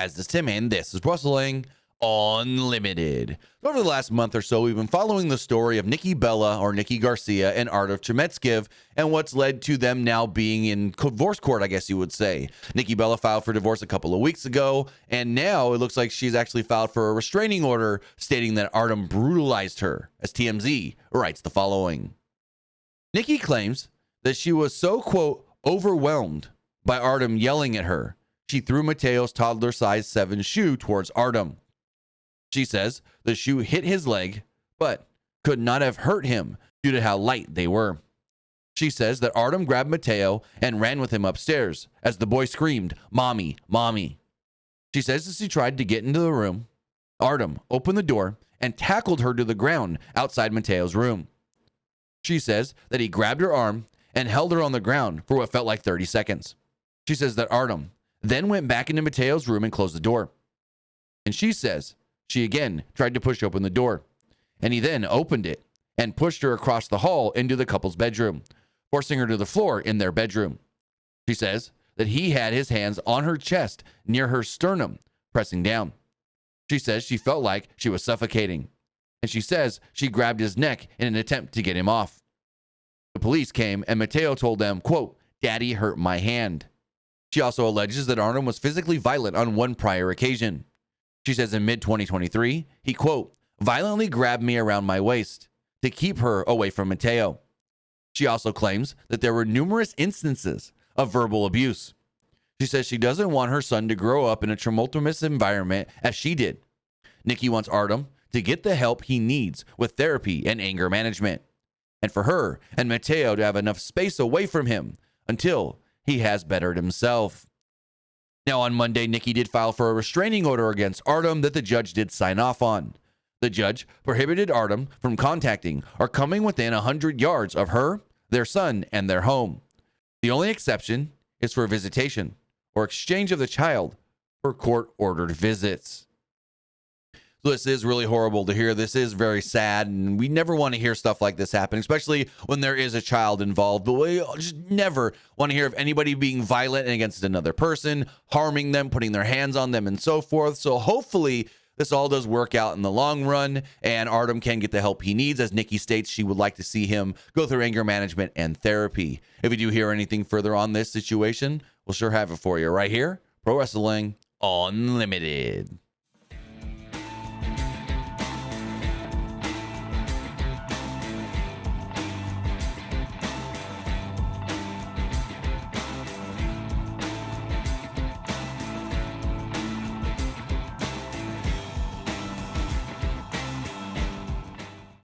guys, this is Tim, and this is Wrestling Unlimited. Over the last month or so, we've been following the story of Nikki Bella, or Nikki Garcia, and Artem Chemetskev, and what's led to them now being in divorce court, I guess you would say. Nikki Bella filed for divorce a couple of weeks ago, and now it looks like she's actually filed for a restraining order stating that Artem brutalized her, as TMZ writes the following. Nikki claims that she was so, quote, overwhelmed by Artem yelling at her, she threw Mateo's toddler size 7 shoe towards Artem. She says the shoe hit his leg, but could not have hurt him due to how light they were. She says that Artem grabbed Mateo and ran with him upstairs as the boy screamed, "Mommy, mommy." She says as she tried to get into the room, Artem opened the door and tackled her to the ground outside Mateo's room. She says that he grabbed her arm and held her on the ground for what felt like 30 seconds. She says that Artem then went back into Mateo's room and closed the door. And she says she again tried to push open the door, and he then opened it and pushed her across the hall into the couple's bedroom, forcing her to the floor in their bedroom. She says that he had his hands on her chest near her sternum, pressing down. She says she felt like she was suffocating, and she says she grabbed his neck in an attempt to get him off. The police came, and Mateo told them, quote, "Daddy hurt my hand." She also alleges that Artem was physically violent on one prior occasion. She says in mid-2023, he, quote, violently grabbed me around my waist to keep her away from Mateo. She also claims that there were numerous instances of verbal abuse. She says she doesn't want her son to grow up in a tumultuous environment as she did. Nikki wants Artem to get the help he needs with therapy and anger management, and for her and Mateo to have enough space away from him until he has bettered himself. Now, on Monday, Nikki did file for a restraining order against Artem that the judge did sign off on. The judge prohibited Artem from contacting or coming within 100 yards of her, their son, and their home. The only exception is for visitation or exchange of the child for court-ordered visits. So this is really horrible to hear. This is very sad, and we never want to hear stuff like this happen, especially when there is a child involved. But we just never want to hear of anybody being violent against another person, harming them, putting their hands on them, and so forth. So hopefully this all does work out in the long run, and Artem can get the help he needs. As Nikki states, she would like to see him go through anger management and therapy. If you do hear anything further on this situation, we'll sure have it for you right here. Pro Wrestling Unlimited.